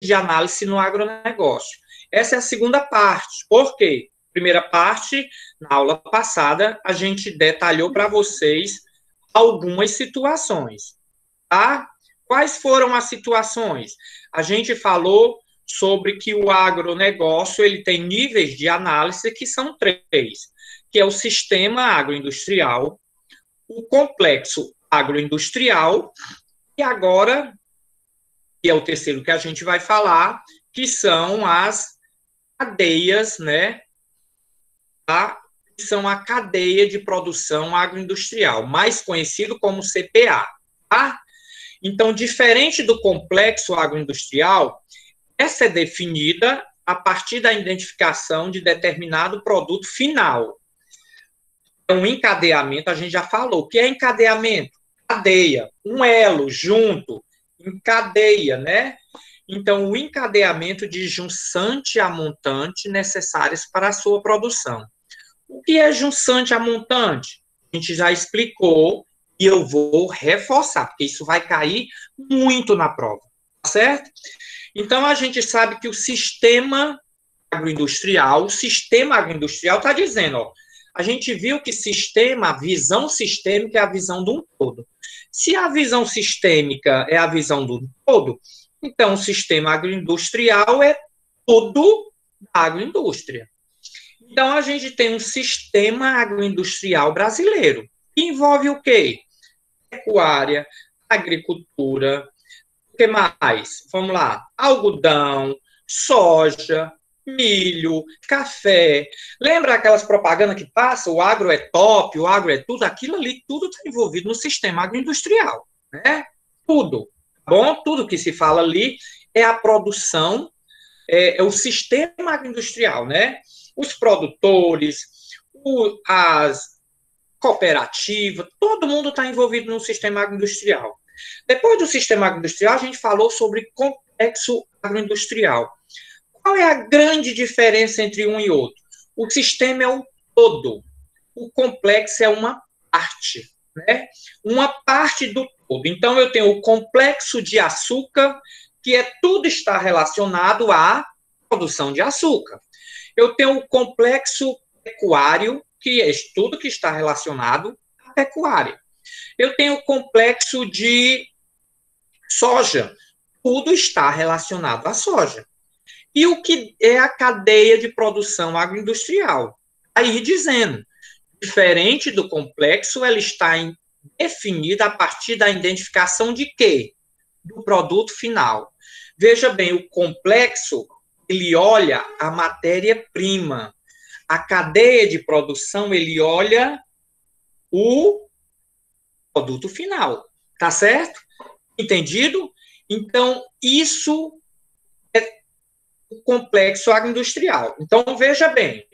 de análise no agronegócio. Essa é a segunda parte. Por quê? Primeira parte, na aula passada, a gente detalhou para vocês algumas situações, tá? Quais foram as situações? A gente falou sobre que o agronegócio ele tem níveis de análise que são três, que é o sistema agroindustrial, o complexo agroindustrial e agora, que é o terceiro que a gente vai falar, que são as cadeias, né? Tá? Que são a cadeia de produção agroindustrial, mais conhecido como CPA, tá? Então, diferente do complexo agroindustrial, essa é definida a partir da identificação de determinado produto final. Então, encadeamento, a gente já falou. O que é encadeamento? Cadeia, um elo junto, encadeia, né? Então, o encadeamento de junçante a montante necessários para a sua produção. O que é junçante a montante? A gente já explicou e eu vou reforçar, porque isso vai cair muito na prova, tá certo? Então, a gente sabe que o sistema agroindustrial está dizendo, ó, a gente viu que sistema, a visão sistêmica é a visão de um todo. Se a visão sistêmica é a visão do todo, então o sistema agroindustrial é tudo da agroindústria. Então, a gente tem um sistema agroindustrial brasileiro, que envolve o quê? Pecuária, agricultura, o que mais? Vamos lá, algodão, soja, milho, café. Lembra aquelas propagandas que passam? O agro é top, o agro é tudo, aquilo ali, tudo está envolvido no sistema agroindustrial, né? Tudo, tá bom? Tudo que se fala ali é a produção, é o sistema agroindustrial, né? Os produtores, as cooperativas, todo mundo está envolvido no sistema agroindustrial. Depois do sistema agroindustrial, a gente falou sobre complexo agroindustrial. Qual é a grande diferença entre um e outro? O sistema é um todo, o complexo é uma parte, né? Uma parte do todo. Então, eu tenho o complexo de açúcar, que tudo está relacionado à produção de açúcar. Eu tenho o complexo pecuário, que é tudo que está relacionado à pecuária. Eu tenho o complexo de soja, tudo está relacionado à soja. E o que é a cadeia de produção agroindustrial? Aí dizendo, diferente do complexo, ela está definida a partir da identificação de quê? Do produto final. Veja bem, o complexo, ele olha a matéria-prima. A cadeia de produção, ele olha o produto final. Tá certo? Entendido? Então, isso é o complexo agroindustrial. Então, veja bem,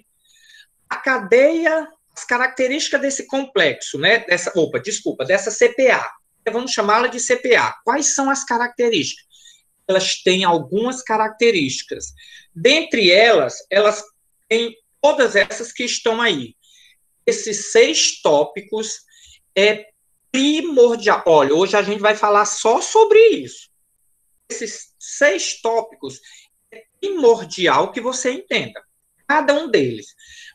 a cadeia, as características desse complexo, né? Dessa CPA. Vamos chamá-la de CPA. Quais são as características? Elas têm algumas características. Dentre elas têm todas essas que estão aí. Esses 6 tópicos é primordial. Olha, hoje a gente vai falar só sobre isso. Esses 6 tópicos é primordial que você entenda. Cada um deles.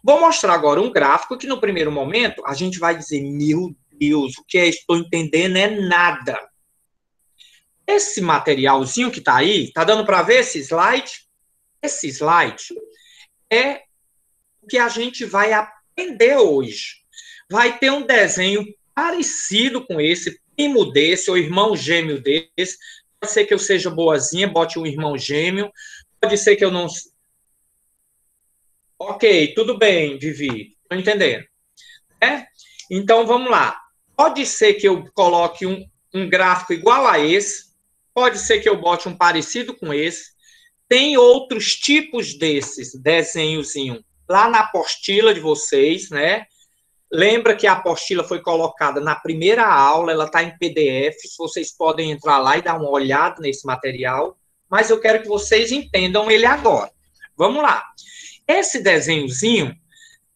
Vou mostrar agora um gráfico que, no primeiro momento, a gente vai dizer, meu Deus, o que estou entendendo é nada. Esse materialzinho que está aí, está dando para ver esse slide? Esse slide é o que a gente vai aprender hoje. Vai ter um desenho parecido com esse, primo desse, ou irmão gêmeo desse. Pode ser que eu seja boazinha, bote um irmão gêmeo. Pode ser que eu não... Ok, tudo bem, Vivi. Estou entendendo. Então, vamos lá. Pode ser que eu coloque um gráfico igual a esse. Pode ser que eu bote um parecido com esse. Tem outros tipos desses desenhozinho lá na apostila de vocês, né? Lembra que a apostila foi colocada na primeira aula, ela está em PDF, vocês podem entrar lá e dar uma olhada nesse material, mas eu quero que vocês entendam ele agora. Vamos lá. Esse desenhozinho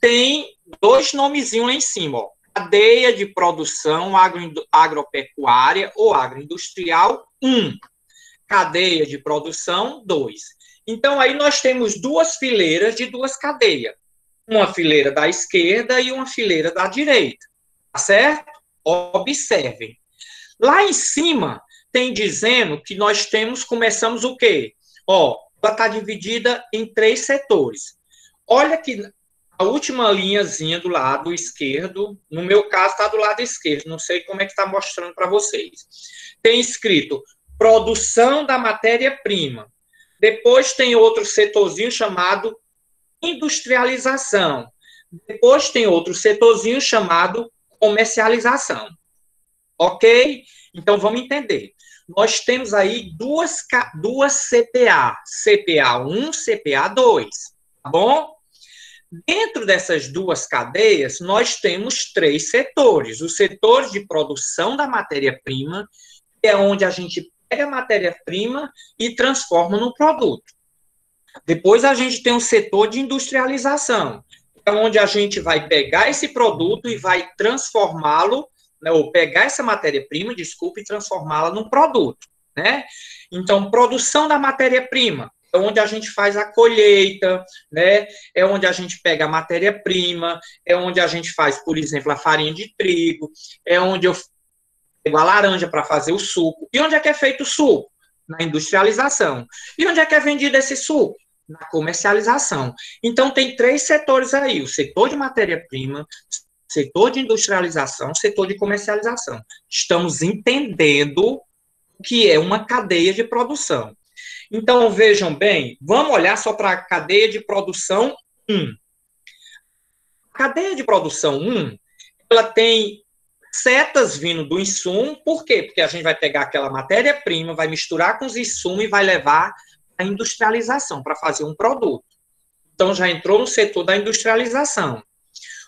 tem 2 nomezinhos lá em cima, ó. Cadeia de produção agropecuária ou agroindustrial 1. cadeia de produção 2. Então, aí nós temos duas fileiras de duas cadeias. Uma fileira da esquerda e uma fileira da direita. Tá certo? Observem. Lá em cima, tem dizendo que nós começamos o quê? Ó, ela está dividida em 3 setores. Olha que a última linhazinha do lado esquerdo, no meu caso está do lado esquerdo, não sei como é que está mostrando para vocês. Tem escrito produção da matéria-prima. Depois tem outro setorzinho chamado industrialização. Depois tem outro setorzinho chamado comercialização. Ok? Então vamos entender. Nós temos aí duas CPA, CPA1, CPA2, tá bom? Dentro dessas duas cadeias, nós temos 3 setores. O setor de produção da matéria-prima, que é onde a gente pega a matéria-prima e transforma no produto. Depois a gente tem um setor de industrialização, que é onde a gente vai pegar esse produto e vai transformá-lo, né, ou pegar essa matéria-prima, desculpa, e transformá-la num produto, né? Então, produção da matéria-prima, é onde a gente faz a colheita, né? É onde a gente pega a matéria-prima, é onde a gente faz, por exemplo, a farinha de trigo, é onde eu pego a laranja para fazer o suco. E onde é que é feito o suco? Na industrialização. E onde é que é vendido esse suco? Na comercialização. Então, tem 3 setores aí, o setor de matéria-prima, setor de industrialização, setor de comercialização. Estamos entendendo o que é uma cadeia de produção. Então, vejam bem, vamos olhar só para a cadeia de produção 1. A cadeia de produção 1, ela tem setas vindo do insumo, por quê? Porque a gente vai pegar aquela matéria-prima, vai misturar com os insumos e vai levar à industrialização para fazer um produto. Então, já entrou no setor da industrialização.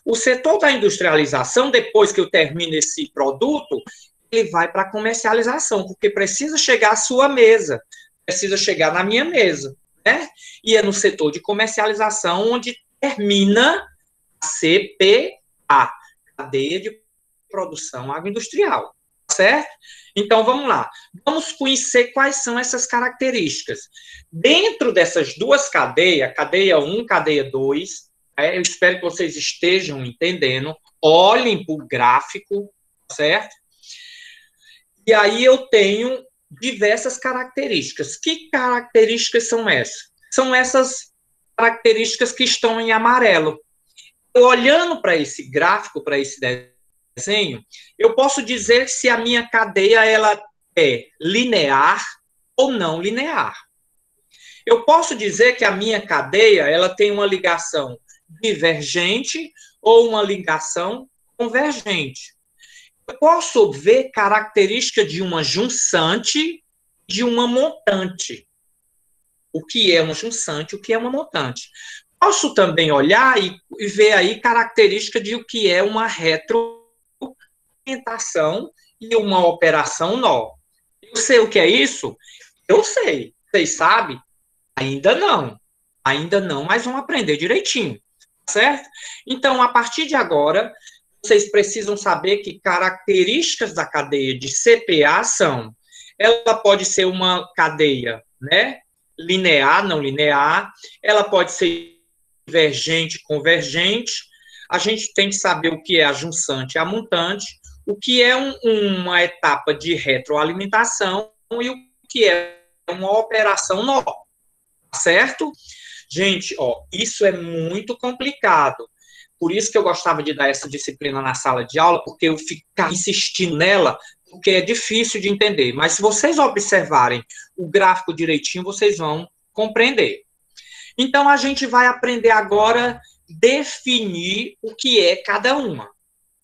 O setor da industrialização, depois que eu termino esse produto, ele vai para a comercialização, porque precisa chegar à sua mesa, precisa chegar na minha mesa, né? E é no setor de comercialização onde termina a CPA, cadeia de produção agroindustrial, certo? Então, vamos lá. Vamos conhecer quais são essas características. Dentro dessas duas cadeias, cadeia 1, cadeia 2, eu espero que vocês estejam entendendo, olhem para o gráfico, certo? E aí eu tenho diversas características. Que características são essas? São essas características que estão em amarelo. Olhando para esse gráfico, para esse desenho, eu posso dizer se a minha cadeia ela é linear ou não linear. Eu posso dizer que a minha cadeia ela tem uma ligação divergente ou uma ligação convergente. Eu posso ver característica de uma junçante de uma montante. O que é uma junçante, o que é uma montante. Posso também olhar e ver aí característica de o que é uma retroalimentação e uma operação nó. Eu sei o que é isso? Eu sei. Vocês sabem? Ainda não. Ainda não, mas vão aprender direitinho. Certo? Então, a partir de agora, vocês precisam saber que características da cadeia de CPA são, ela pode ser uma cadeia, né, linear, não linear, ela pode ser divergente, convergente, a gente tem que saber o que é a junçante e a montante, o que é uma etapa de retroalimentação e o que é uma operação nó, certo? Gente, ó, isso é muito complicado. Por isso que eu gostava de dar essa disciplina na sala de aula, porque eu ficava insistindo nela, porque é difícil de entender. Mas se vocês observarem o gráfico direitinho, vocês vão compreender. Então, a gente vai aprender agora definir o que é cada uma,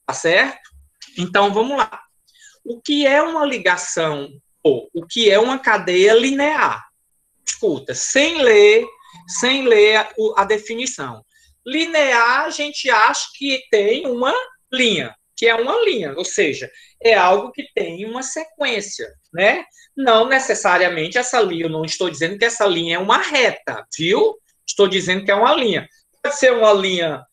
tá certo? Então, vamos lá. O que é uma ligação, ou o que é uma cadeia linear? Escuta, sem ler a definição. Linear, a gente acha que tem uma linha, que é uma linha, ou seja, é algo que tem uma sequência, né? Não necessariamente essa linha, eu não estou dizendo que essa linha é uma reta, viu? Estou dizendo que é uma linha. Pode ser uma linha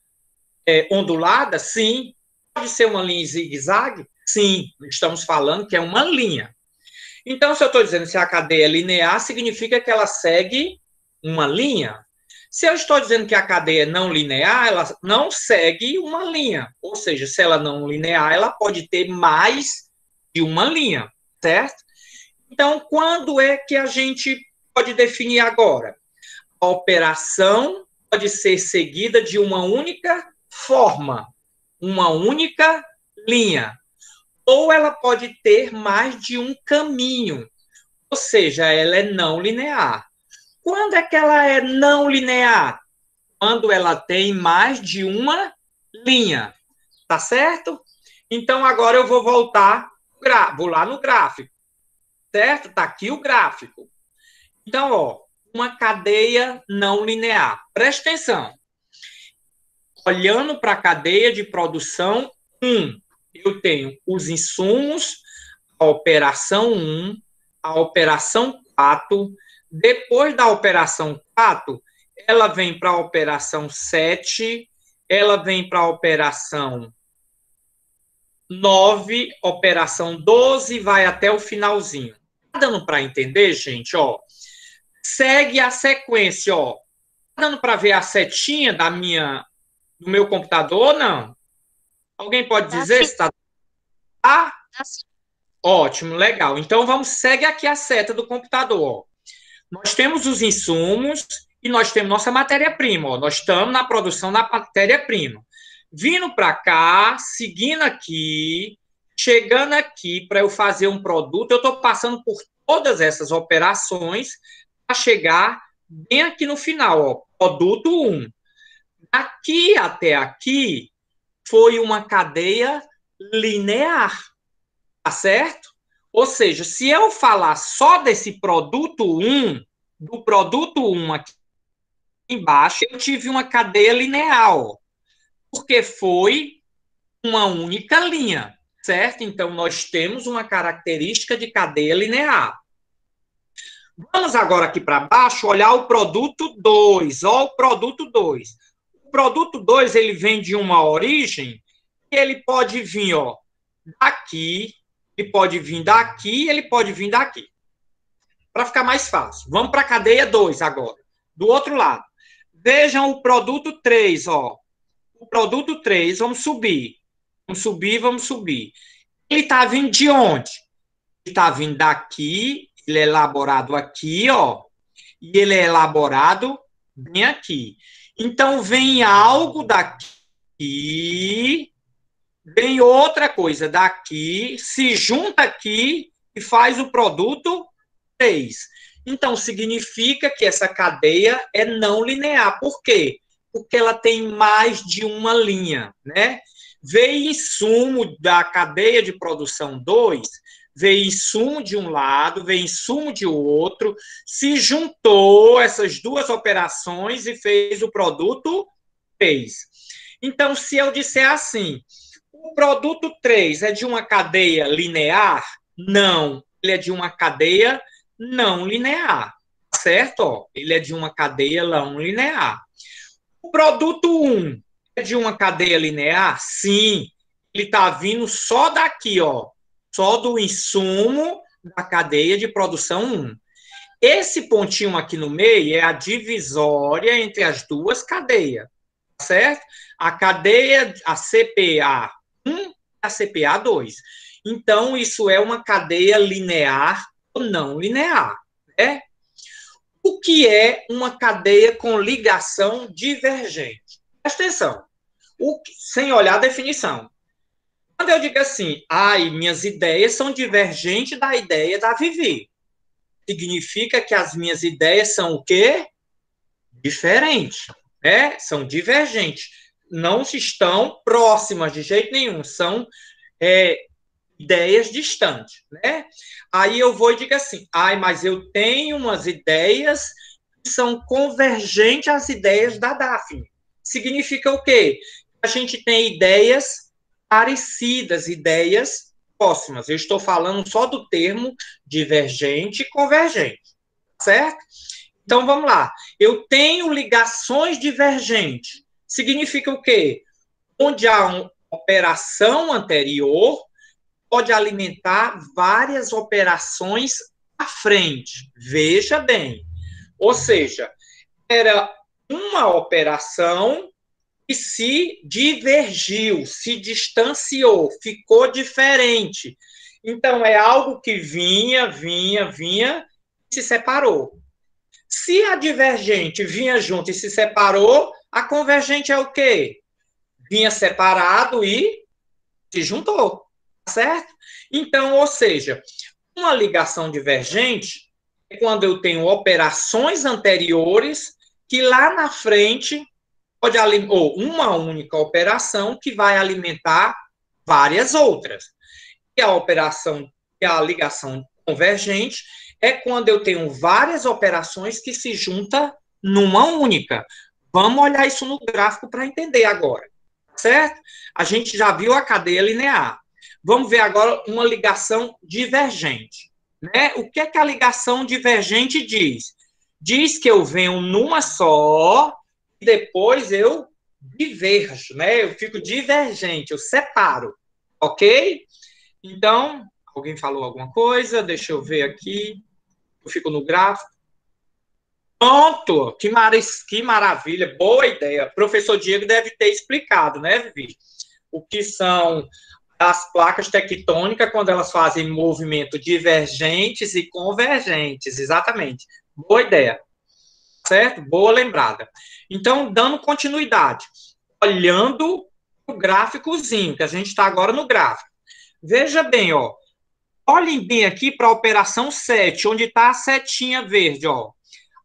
ondulada? Sim. Pode ser uma linha zigue-zague? Sim. Estamos falando que é uma linha. Então, se eu estou dizendo se a cadeia é linear, significa que ela segue uma linha. Se eu estou dizendo que a cadeia é não linear, ela não segue uma linha. Ou seja, se ela não linear, ela pode ter mais de uma linha, certo? Então, quando é que a gente pode definir agora? A operação pode ser seguida de uma única forma, uma única linha. Ou ela pode ter mais de um caminho, ou seja, ela é não linear. Quando é que ela é não linear? Quando ela tem mais de uma linha, tá certo? Então, agora eu vou voltar, vou lá no gráfico, certo? Tá aqui o gráfico. Então, ó, uma cadeia não linear. Presta atenção. Olhando para a cadeia de produção 1, eu tenho os insumos, a operação 1, a operação 4. Depois da operação 4, ela vem para a operação 7, ela vem para a operação 9, operação 12, vai até o finalzinho. Tá dando para entender, gente? Ó, segue a sequência, ó. Tá dando para ver a setinha do meu computador ou não? Alguém pode dizer se está... Ah, ótimo, legal. Então, segue aqui a seta do computador, ó. Nós temos os insumos e nós temos nossa matéria-prima. Nós estamos na produção da matéria-prima. Vindo para cá, seguindo aqui, chegando aqui para eu fazer um produto, eu estou passando por todas essas operações para chegar bem aqui no final, ó, produto 1. Daqui até aqui foi uma cadeia linear, tá certo? Ou seja, se eu falar só desse produto 1, do produto 1 aqui embaixo, eu tive uma cadeia linear, porque foi uma única linha, certo? Então, nós temos uma característica de cadeia linear. Vamos agora aqui para baixo olhar o produto 2. Olha o produto 2. O produto 2, ele vem de uma origem e ele pode vir, ó, daqui, ele pode vir daqui, ele pode vir daqui. Para ficar mais fácil. Vamos para a cadeia 2 agora. Do outro lado. Vejam o produto 3, ó. O produto 3, vamos subir. Vamos subir, vamos subir. Ele está vindo de onde? Ele está vindo daqui, ele é elaborado aqui, ó. E ele é elaborado bem aqui. Então, vem algo daqui, vem outra coisa daqui, se junta aqui e faz o produto 3. Então, significa que essa cadeia é não linear. Por quê? Porque ela tem mais de uma linha, né? Veio insumo da cadeia de produção 2, veio insumo de um lado, veio insumo de outro, se juntou essas duas operações e fez o produto 3. Então, se eu disser assim, o produto 3 é de uma cadeia linear? Não, ele é de uma cadeia não linear, certo? Ó, ele é de uma cadeia não linear. O produto 1 é de uma cadeia linear? Sim, ele está vindo só daqui, ó, só do insumo da cadeia de produção 1. Esse pontinho aqui no meio é a divisória entre as duas cadeias, certo? A cadeia, a CPA1 e a CPA2. Então, isso é uma cadeia linear ou não linear, né? O que é uma cadeia com ligação divergente? Presta atenção, sem olhar a definição. Quando eu digo assim, minhas ideias são divergentes da ideia da Vivi, significa que as minhas ideias são o quê? Diferentes, né? São divergentes. Não estão próximas de jeito nenhum, são ideias distantes, né? Aí eu vou e digo assim, mas eu tenho umas ideias que são convergentes às ideias da Daphne. Significa o quê? A gente tem ideias parecidas, ideias próximas. Eu estou falando só do termo divergente e convergente, certo? Então, vamos lá. Eu tenho ligações divergentes. Significa o quê? Onde há uma operação anterior pode alimentar várias operações à frente. Veja bem. Ou seja, era uma operação que se divergiu, se distanciou, ficou diferente. Então, é algo que vinha, e se separou. Se a divergente vinha junto e se separou, a convergente é o quê? Vinha separado e se juntou, certo? Então, ou seja, uma ligação divergente é quando eu tenho operações anteriores que lá na frente pode ou uma única operação que vai alimentar várias outras. E a operação, a ligação convergente é quando eu tenho várias operações que se juntam numa única. Vamos olhar isso no gráfico para entender agora, certo? A gente já viu a cadeia linear. Vamos ver agora uma ligação divergente. Né? O que é que a ligação divergente diz? Diz que eu venho numa só e depois eu diverjo, né? Eu fico divergente, eu separo, ok? Então, alguém falou alguma coisa? Deixa eu ver aqui. Eu fico no gráfico. Pronto! Que maravilha, boa ideia. O professor Diego deve ter explicado, né, Vivi? O que são as placas tectônicas quando elas fazem movimento divergentes e convergentes, exatamente. Boa ideia, certo? Boa lembrada. Então, dando continuidade, olhando o gráficozinho, que a gente está agora no gráfico. Veja bem, ó. Olhem bem aqui para a operação 7, onde está a setinha verde, ó.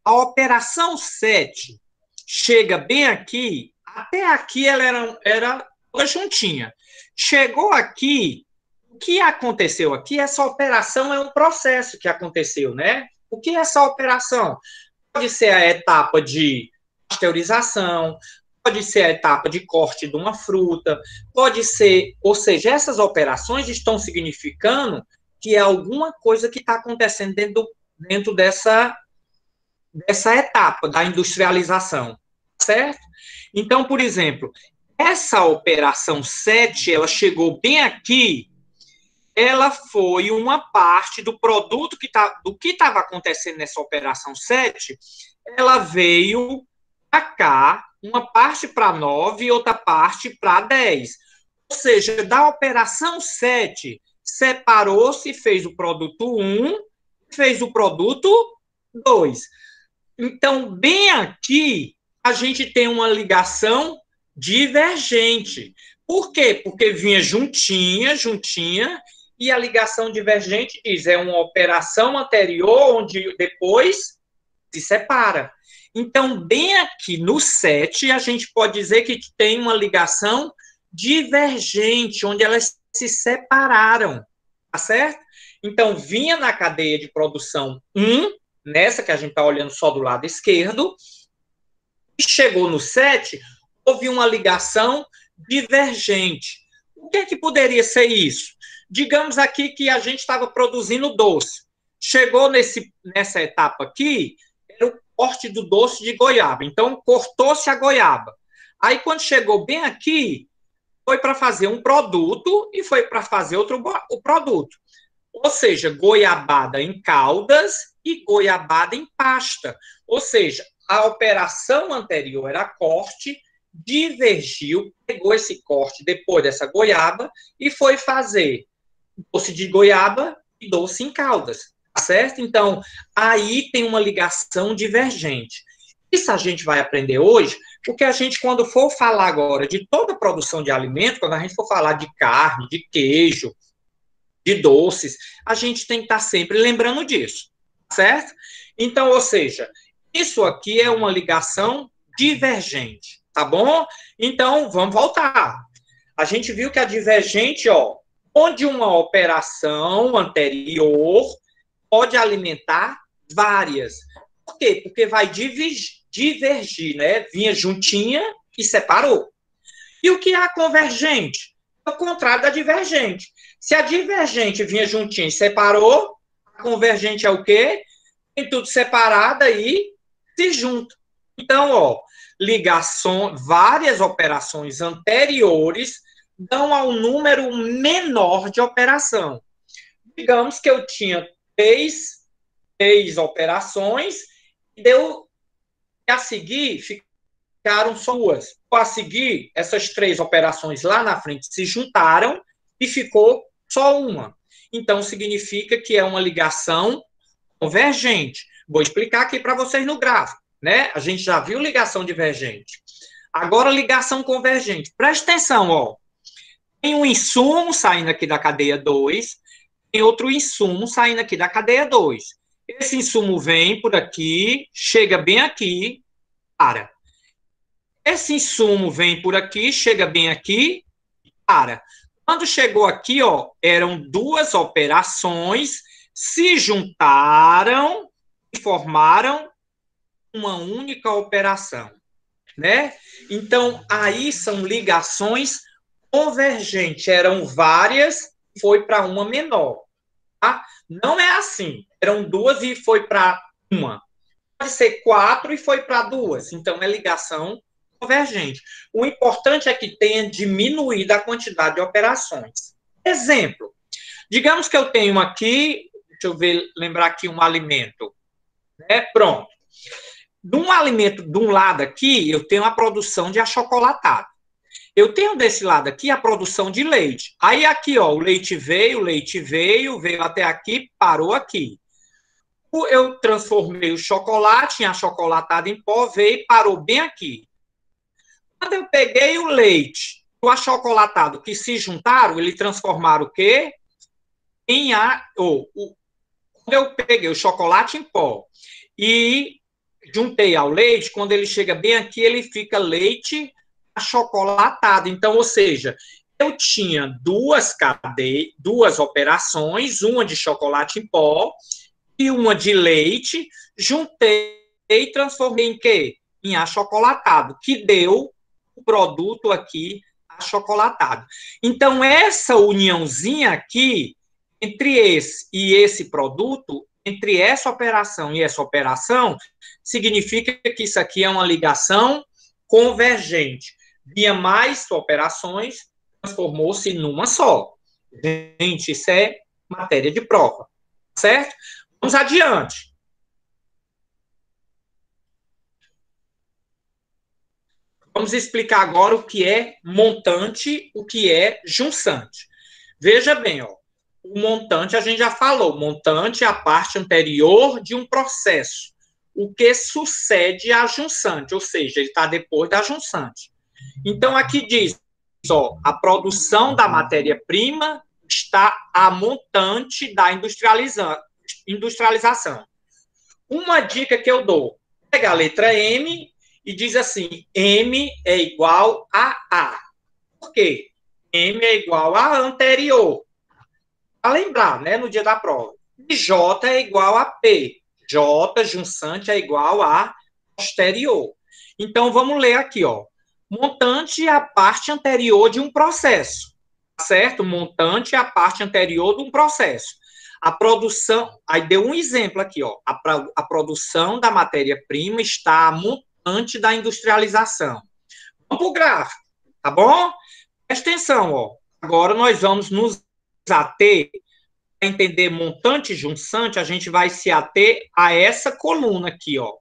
A operação 7 chega bem aqui, até aqui ela era toda juntinha. Chegou aqui, o que aconteceu aqui? Essa operação é um processo que aconteceu, né? O que é essa operação? Pode ser a etapa de pasteurização, pode ser a etapa de corte de uma fruta, pode ser, ou seja, essas operações estão significando que é alguma coisa que está acontecendo dentro dessa etapa da industrialização, certo? Então, por exemplo, essa operação 7, ela chegou bem aqui, ela foi uma parte do produto do que estava acontecendo nessa operação 7, ela veio para cá, uma parte para 9 e outra parte para 10. Ou seja, da operação 7, separou-se, fez o produto 1, fez o produto 2. Então, bem aqui, a gente tem uma ligação divergente. Por quê? Porque vinha juntinha, e a ligação divergente diz, é uma operação anterior, onde depois se separa. Então, bem aqui no 7, a gente pode dizer que tem uma ligação divergente, onde elas se separaram, tá certo? Então, vinha na cadeia de produção 1, nessa que a gente está olhando só do lado esquerdo, e chegou no 7, houve uma ligação divergente. O que é que poderia ser isso? Digamos aqui que a gente estava produzindo doce. Chegou nessa etapa aqui, era o corte do doce de goiaba. Então, cortou-se a goiaba. Aí, quando chegou bem aqui, foi para fazer um produto e foi para fazer outro produto. Ou seja, goiabada em caldas e goiabada em pasta. Ou seja, a operação anterior era corte, divergiu, pegou esse corte depois dessa goiaba e foi fazer doce de goiaba e doce em caldas, tá certo? Então, aí tem uma ligação divergente. Isso a gente vai aprender hoje, porque a gente, quando for falar agora de toda a produção de alimento, quando a gente for falar de carne, de queijo, de doces, a gente tem que estar sempre lembrando disso, certo? Então, ou seja, isso aqui é uma ligação divergente, tá bom? Então, vamos voltar. A gente viu que a divergente, ó, onde uma operação anterior pode alimentar várias. Por quê? Porque vai divergir, né? Vinha juntinha e separou. E o que é a convergente? É o contrário da divergente. Se a divergente vinha juntinha e separou, a convergente é o quê? Tem tudo separado e se junta. Então, ó, ligação, várias operações anteriores dão ao número menor de operação. Digamos que eu tinha três operações, e deu a seguir ficaram só duas. A seguir, essas três operações lá na frente se juntaram e ficou só uma. Então, significa que é uma ligação convergente. Vou explicar aqui para vocês no gráfico, né? A gente já viu ligação divergente. Agora, ligação convergente. Presta atenção, ó. Tem um insumo saindo aqui da cadeia 2, tem outro insumo saindo aqui da cadeia 2. Esse insumo vem por aqui, chega bem aqui, para. Esse insumo vem por aqui, chega bem aqui, para. Quando chegou aqui, ó, eram duas operações, se juntaram e formaram uma única operação, né? Então, aí são ligações convergentes. Eram várias, foi para uma menor, tá? Não é assim. Eram duas e foi para uma. Pode ser quatro e foi para duas. Então, é ligação convergente. O importante é que tenha diminuído a quantidade de operações. Exemplo, digamos que eu tenho aqui, deixa eu ver, lembrar aqui um alimento, né? Pronto. De um alimento, de um lado aqui, eu tenho a produção de achocolatado. Eu tenho desse lado aqui a produção de leite. Aí aqui, ó, o leite veio até aqui, parou aqui. Eu transformei o chocolate em achocolatado em pó, veio e parou bem aqui. Quando eu peguei o leite, o achocolatado que se juntaram, eles transformaram o quê? Quando eu peguei o chocolate em pó e juntei ao leite, quando ele chega bem aqui, ele fica leite achocolatado. Então, ou seja, eu tinha duas operações, uma de chocolate em pó e uma de leite, juntei e transformei em quê? Em achocolatado, que deu o produto aqui achocolatado. Então, essa uniãozinha aqui, entre esse e esse produto, entre essa operação e essa operação, significa que isso aqui é uma ligação convergente. Vinha mais operações, transformou-se numa só. Gente, isso é matéria de prova, certo? Vamos adiante. Vamos explicar agora o que é montante, o que é junçante. Veja bem, ó, o montante a gente já falou. Montante é a parte anterior de um processo. O que sucede à junçante, ou seja, ele está depois da junçante. Então, aqui diz, ó, a produção da matéria-prima está a montante da industrialização. Uma dica que eu dou, pega a letra M e diz assim, M é igual a A. Por quê? M é igual a anterior. Para lembrar, né, no dia da prova. E J é igual a P. J, junçante, é igual a posterior. Então, vamos ler aqui, ó. Montante é a parte anterior de um processo, certo? Montante é a parte anterior de um processo. A produção, aí deu um exemplo aqui, ó. A produção da matéria-prima está a montante da industrialização. Vamos para o gráfico, tá bom? Presta atenção, ó. Agora nós vamos nos ater, para entender montante e junçante, a gente vai se ater a essa coluna aqui, ó.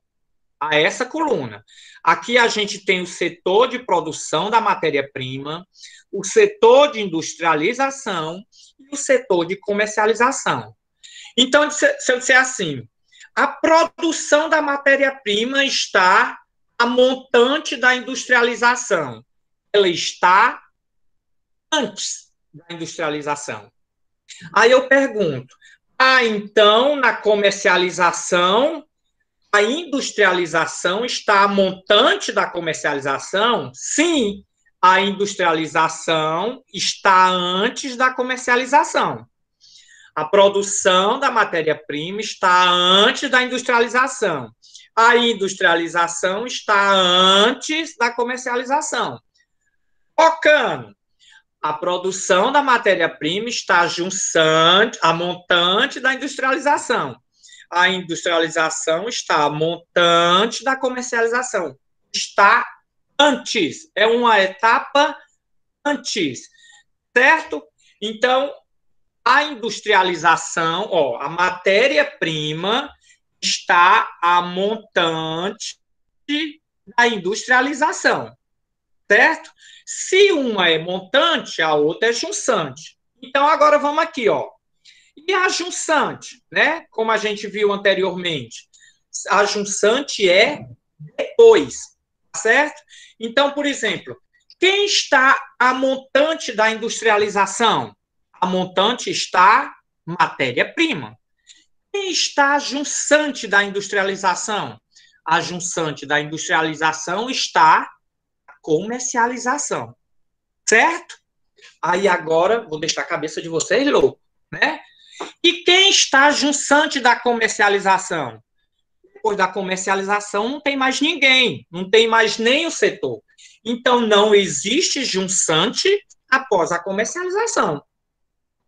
A essa coluna. Aqui a gente tem o setor de produção da matéria-prima, o setor de industrialização e o setor de comercialização. Então, se eu disser assim, a produção da matéria-prima está a montante da industrialização. Ela está antes da industrialização. Aí eu pergunto, então, na comercialização, a industrialização está a montante da comercialização? Sim, a industrialização está antes da comercialização. A produção da matéria-prima está antes da industrialização. A industrialização está antes da comercialização. Focando, a produção da matéria-prima está junçante, a montante da industrialização. A industrialização está a montante da comercialização. Está antes, é uma etapa antes. certo? Então, a industrialização, ó, a matéria-prima está a montante da industrialização, certo? Se uma é montante, a outra é junçante. Então, agora vamos aqui, ó. E a junçante, né? Como a gente viu anteriormente, a junçante é depois, certo? Então, por exemplo, quem está a montante da industrialização? A montante está matéria-prima. Quem está a junçante da industrialização? A junçante da industrialização está a comercialização, certo? Aí agora vou deixar a cabeça de vocês louco, né? E quem está junçante da comercialização? Depois da comercialização não tem mais ninguém, não tem mais nem o setor. Então não existe junçante após a comercialização.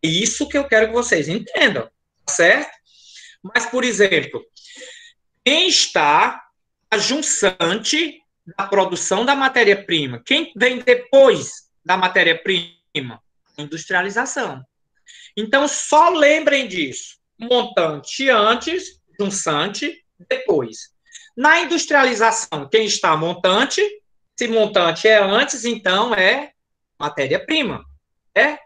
É isso que eu quero que vocês entendam, certo? Mas, por exemplo, quem está a junçante da produção da matéria-prima? Quem vem depois da matéria-prima? Industrialização. Então, só lembrem disso. Montante antes, junçante depois. Na industrialização, quem está montante? Se montante é antes, então é matéria-prima. É?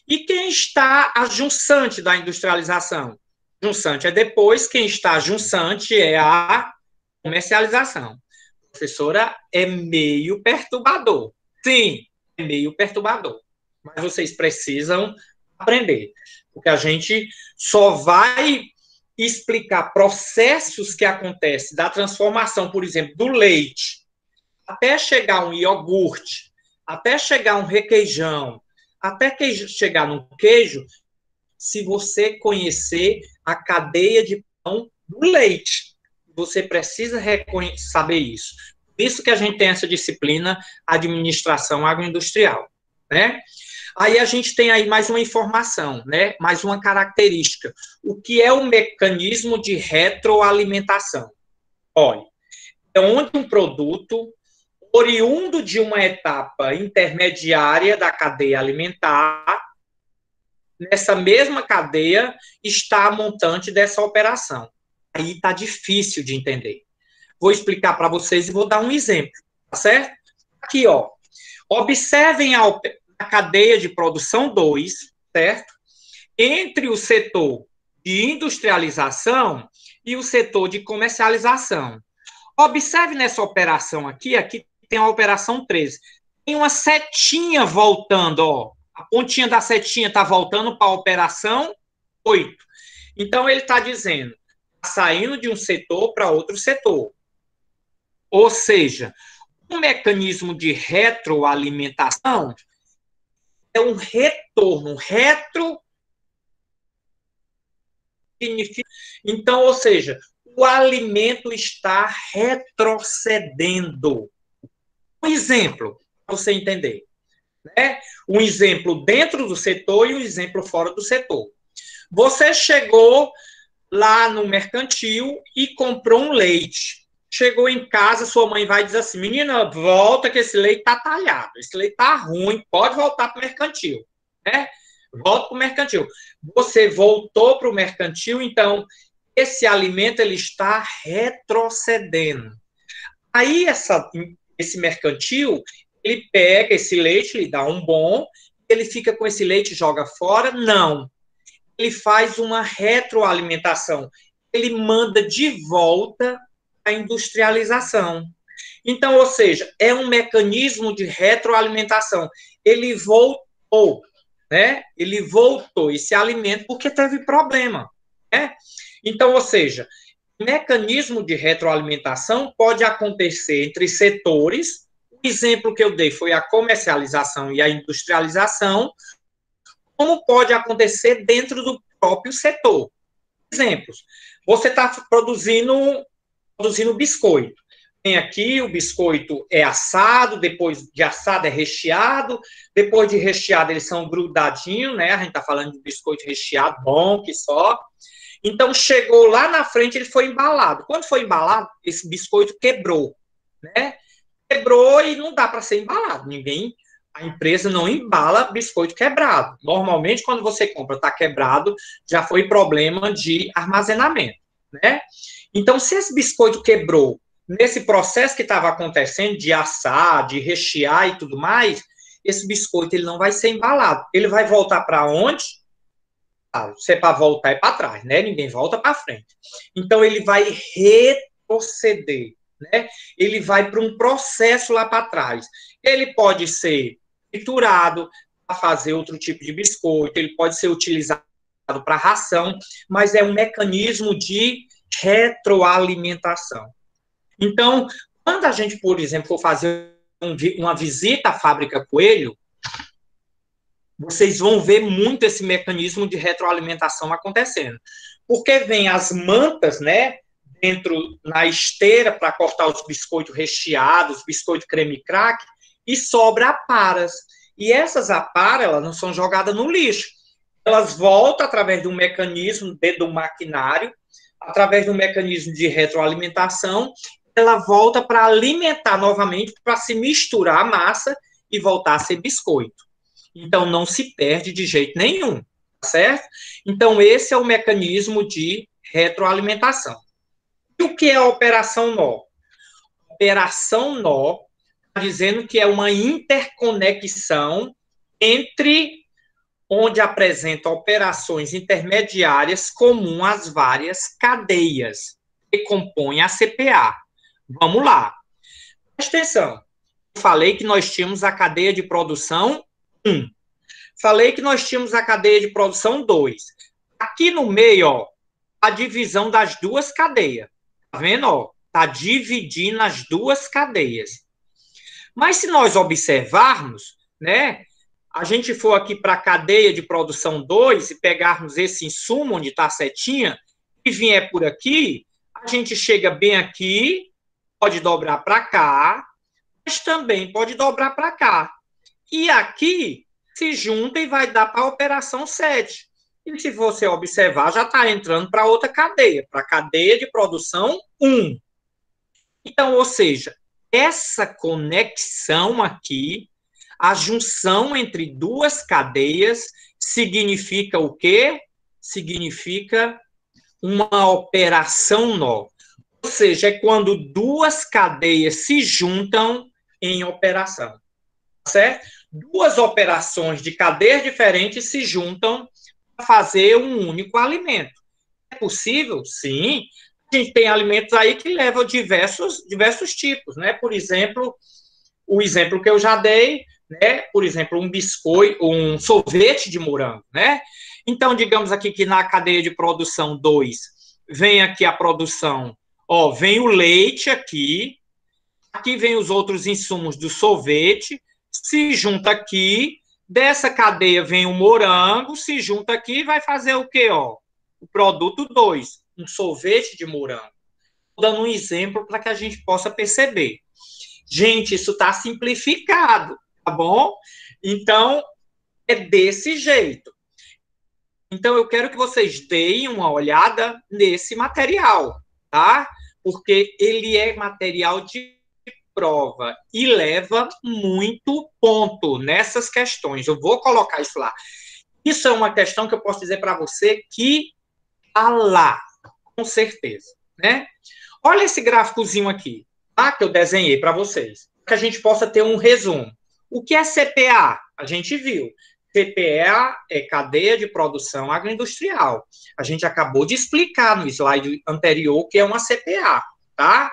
E quem está a junçante da industrialização? Junçante é depois, quem está junçante é a comercialização. Professora, é meio perturbador. Sim, é meio perturbador. Mas vocês precisam aprender. Porque a gente só vai explicar processos que acontecem da transformação, por exemplo, do leite, até chegar um iogurte, até chegar um requeijão, até chegar num queijo, se você conhecer a cadeia de pão do leite. Você precisa saber isso. Por isso que a gente tem essa disciplina, administração agroindustrial, né? Aí a gente tem aí mais uma informação, né? Mais uma característica. O que é o mecanismo de retroalimentação? Olha, é onde um produto oriundo de uma etapa intermediária da cadeia alimentar, nessa mesma cadeia está a montante dessa operação. Aí está difícil de entender. Vou explicar para vocês e vou dar um exemplo, tá certo? Aqui, ó. Observem a cadeia de produção 2, certo? Entre o setor de industrialização e o setor de comercialização. Observe nessa operação aqui tem a operação 13. Tem uma setinha voltando, ó. A pontinha da setinha está voltando para a operação 8. Então, ele está dizendo, está saindo de um setor para outro setor. Ou seja, um mecanismo de retroalimentação é um retorno, então, ou seja, o alimento está retrocedendo. Um exemplo, para você entender, né? Um exemplo dentro do setor e um exemplo fora do setor. Você chegou lá no mercantil e comprou um leite. Chegou em casa, sua mãe vai dizer assim, menina, volta que esse leite está talhado, esse leite está ruim, pode voltar para o mercantil, né? Volta para o mercantil. Você voltou para o mercantil, então esse alimento ele está retrocedendo. Aí esse mercantil, ele pega esse leite, ele dá um bom, ele fica com esse leite e joga fora? Não. Ele faz uma retroalimentação. Ele manda de volta a industrialização. Então, ou seja, é um mecanismo de retroalimentação. Ele voltou, né? Ele voltou esse alimento porque teve problema, né? Então, ou seja, mecanismo de retroalimentação pode acontecer entre setores. O exemplo que eu dei foi a comercialização e a industrialização, como pode acontecer dentro do próprio setor. Exemplos, você está produzindo biscoito. Tem aqui, o biscoito é assado, depois de assado é recheado, depois de recheado eles são grudadinhos, né? A gente está falando de biscoito recheado, bom que só. Então, chegou lá na frente, ele foi embalado. Quando foi embalado, esse biscoito quebrou, né? Quebrou e não dá para ser embalado. Ninguém A empresa não embala biscoito quebrado. Normalmente, quando você compra, está quebrado, já foi problema de armazenamento, né? Então, se esse biscoito quebrou nesse processo que estava acontecendo de assar, de rechear e tudo mais, esse biscoito ele não vai ser embalado. Ele vai voltar para onde? Se é para voltar, é para trás, né? Ninguém volta para frente. Então, ele vai retroceder, né? Ele vai para um processo lá para trás. Ele pode ser triturado para fazer outro tipo de biscoito, ele pode ser utilizado para ração, mas é um mecanismo de retroalimentação. Então, quando a gente, por exemplo, for fazer uma visita à fábrica Coelho, vocês vão ver muito esse mecanismo de retroalimentação acontecendo. Porque vem as mantas, né, dentro na esteira para cortar os biscoitos recheados, biscoito creme crack, e sobra aparas. E essas aparas, elas não são jogadas no lixo. Elas voltam através de um mecanismo dentro do maquinário, através de um mecanismo de retroalimentação, ela volta para alimentar novamente, para se misturar a massa e voltar a ser biscoito. Então, não se perde de jeito nenhum, tá certo? Então, esse é o mecanismo de retroalimentação. E o que é a operação nó? Operação nó está dizendo que é uma interconexão entre onde apresenta operações intermediárias comuns às várias cadeias que compõem a CPA. Vamos lá. Presta atenção. Eu falei que nós tínhamos a cadeia de produção 1. Falei que nós tínhamos a cadeia de produção 2. Aqui no meio, ó, a divisão das duas cadeias. Tá vendo, ó? Tá dividindo as duas cadeias. Mas se nós observarmos, né, a gente for aqui para a cadeia de produção 2 e pegarmos esse insumo onde está a setinha e vier por aqui, a gente chega bem aqui, pode dobrar para cá, mas também pode dobrar para cá. E aqui se junta e vai dar para a operação 7. E se você observar, já está entrando para outra cadeia, para a cadeia de produção 1. Então, ou seja, essa conexão aqui, a junção entre duas cadeias, significa o quê? Significa uma operação nó. Ou seja, é quando duas cadeias se juntam em operação. Certo? Duas operações de cadeias diferentes se juntam para fazer um único alimento. É possível? Sim. A gente tem alimentos aí que levam diversos tipos, né? Por exemplo, o exemplo que eu já dei, né? Por exemplo, um biscoito, um sorvete de morango, né? Então, digamos aqui que na cadeia de produção 2, vem aqui a produção, ó, vem o leite aqui vem os outros insumos do sorvete, se junta aqui, dessa cadeia vem o morango, se junta aqui e vai fazer o quê, ó? O produto 2, um sorvete de morango. Estou dando um exemplo para que a gente possa perceber. Gente, isso está simplificado, tá bom? Então, é desse jeito. Então, eu quero que vocês deem uma olhada nesse material, tá? Porque ele é material de prova e leva muito ponto nessas questões. Eu vou colocar isso lá. Isso é uma questão que eu posso dizer para você que tá lá, com certeza, né? Olha esse gráficozinho aqui, tá? Que eu desenhei para vocês, para que a gente possa ter um resumo. O que é CPA? A gente viu. CPA é cadeia de produção agroindustrial. A gente acabou de explicar no slide anterior o que é uma CPA, tá?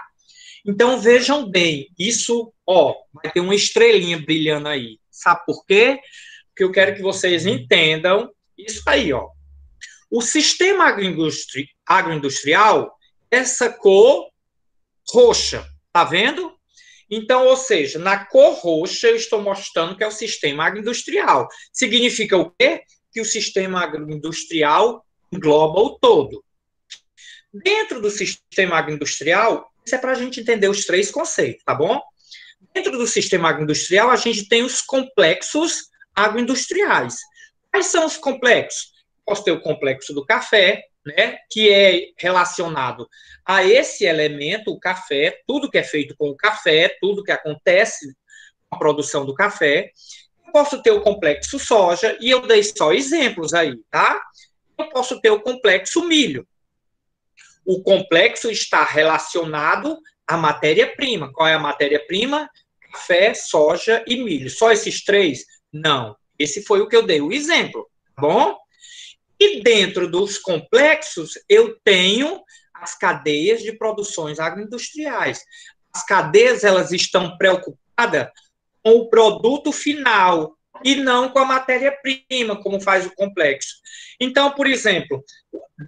Então, vejam bem, isso, ó, vai ter uma estrelinha brilhando aí. Sabe por quê? Porque eu quero que vocês entendam isso aí, ó. O sistema agroindustrial, essa cor roxa, tá vendo? Então, ou seja, na cor roxa eu estou mostrando que é o sistema agroindustrial. Significa o quê? Que o sistema agroindustrial engloba o todo. Dentro do sistema agroindustrial, isso é para a gente entender os três conceitos, tá bom? Dentro do sistema agroindustrial, a gente tem os complexos agroindustriais. Quais são os complexos? Posso ter o complexo do café, né, que é relacionado a esse elemento, o café, tudo que é feito com o café, tudo que acontece com a produção do café. posso ter o complexo soja, e eu dei só exemplos aí, tá? Eu posso ter o complexo milho. O complexo está relacionado à matéria-prima. Qual é a matéria-prima? Café, soja e milho. Só esses três? Não. Esse foi o que eu dei o exemplo, tá bom? E dentro dos complexos, eu tenho as cadeias de produções agroindustriais. As cadeias, elas estão preocupadas com o produto final e não com a matéria-prima, como faz o complexo. Então, por exemplo,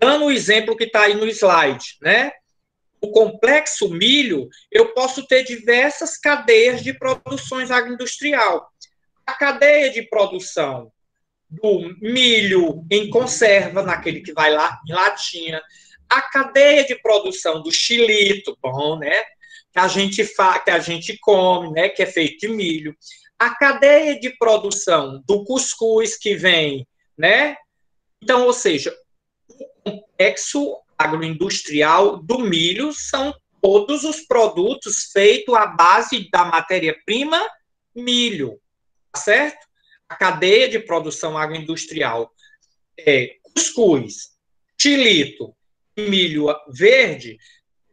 dando o exemplo que está aí no slide, né? O complexo milho, eu posso ter diversas cadeias de produções agroindustrial. A cadeia de produção do milho em conserva, naquele que vai lá em latinha, a cadeia de produção do xilito, bom, né? Que a gente come, né? Que é feito de milho. A cadeia de produção do cuscuz que vem, né? Então, ou seja, o complexo agroindustrial do milho são todos os produtos feitos à base da matéria-prima milho, tá certo? A cadeia de produção agroindustrial é cuscuz, xilito e milho verde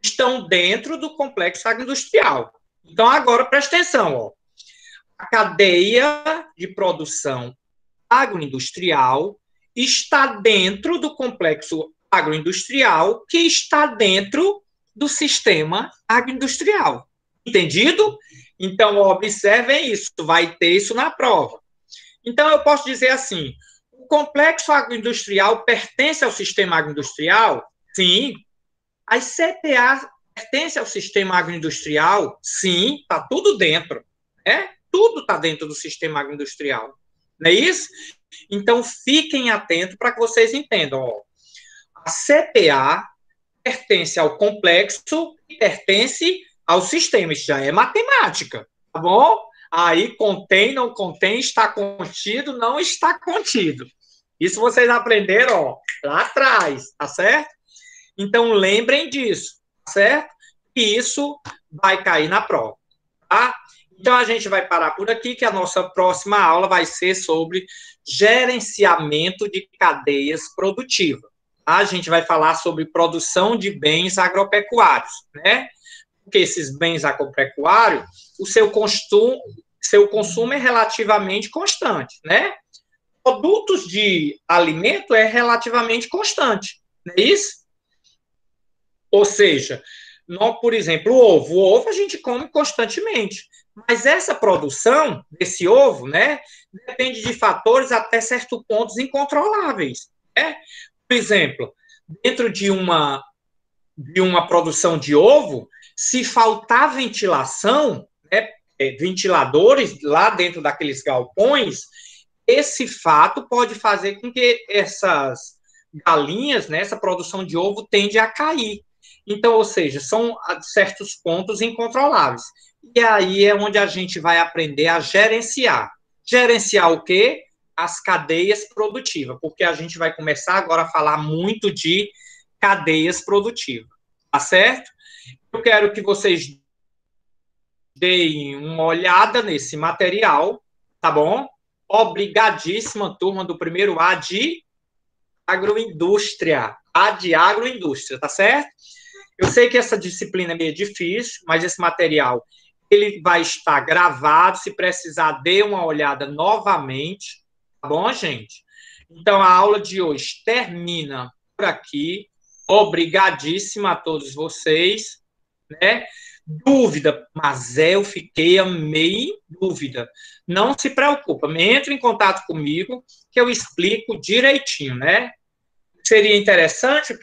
estão dentro do complexo agroindustrial. Então, agora, presta atenção, ó. A cadeia de produção agroindustrial está dentro do complexo agroindustrial que está dentro do sistema agroindustrial. Entendido? Então, observem isso, vai ter isso na prova. Então, eu posso dizer assim, o complexo agroindustrial pertence ao sistema agroindustrial? Sim. As CPA pertencem ao sistema agroindustrial? Sim, está tudo dentro. Né? Tudo está dentro do sistema agroindustrial. Não é isso? Então, fiquem atentos para que vocês entendam. Ó. A CPA pertence ao complexo e pertence ao sistema. Isso já é matemática, tá bom? Aí contém, não contém, está contido, não está contido. Isso vocês aprenderam ó, lá atrás, tá certo? Então, lembrem disso, tá certo? E isso vai cair na prova, tá? Então, a gente vai parar por aqui, que a nossa próxima aula vai ser sobre gerenciamento de cadeias produtivas. Tá? A gente vai falar sobre produção de bens agropecuários, né? Porque esses bens agropecuários, o seu consumo é relativamente constante, né? Produtos de alimento é relativamente constante, não é isso? Ou seja, por exemplo, o ovo a gente come constantemente, mas essa produção desse ovo, né, depende de fatores até certo ponto incontroláveis, né? Por exemplo, dentro de uma produção de ovo, se faltar ventilação, né, ventiladores lá dentro daqueles galpões, esse fato pode fazer com que essas galinhas, né, essa produção de ovo tende a cair. Então, ou seja, são certos pontos incontroláveis. E aí é onde a gente vai aprender a gerenciar. Gerenciar o quê? As cadeias produtivas, porque a gente vai começar agora a falar muito de cadeias produtivas, tá certo? Eu quero que vocês deem uma olhada nesse material, tá bom? Obrigadíssima, turma do primeiro A de agroindústria. A de agroindústria, tá certo? Eu sei que essa disciplina é meio difícil, mas esse material ele vai estar gravado. Se precisar, dê uma olhada novamente, tá bom, gente? Então, a aula de hoje termina por aqui. Obrigadíssima a todos vocês, né? Dúvida, mas eu fiquei meio dúvida. Não se preocupa, entre em contato comigo que eu explico direitinho, né? Seria interessante